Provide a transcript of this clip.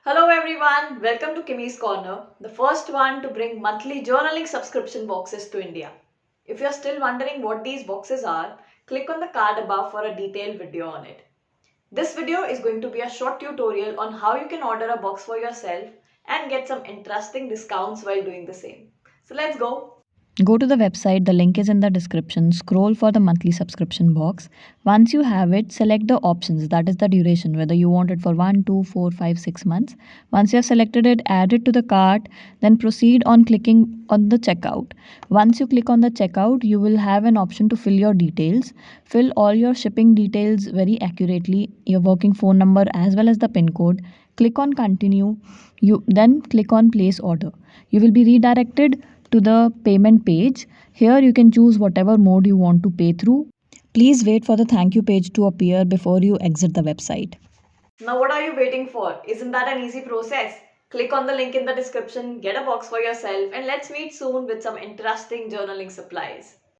Hello everyone, welcome to Kimey's Corner, the first one to bring monthly journaling subscription boxes to India. If you're still wondering what these boxes are, click on the card above for a detailed video on it. This video is going to be a short tutorial on how you can order a box for yourself and get some interesting discounts while doing the same. So let's go. Go to the website, the link is in the description. Scroll for the monthly subscription box. Once you have it, select the options, that is the duration, whether you want it for 1, 2, 4, 5, 6 months. Once you have selected it, add it to the cart, then proceed on clicking on the checkout. Once you click on the checkout, you will have an option to fill your details. Fill all your shipping details very accurately, your working phone number as well as the PIN code. Click on continue. You then click on place order. You will be redirected to the payment page. Here you can choose whatever mode you want to pay through. Please wait for the thank you page to appear before you exit the website. Now what are you waiting for? Isn't that an easy process? Click on the link in the description, get a box for yourself, and let's meet soon with some interesting journaling supplies.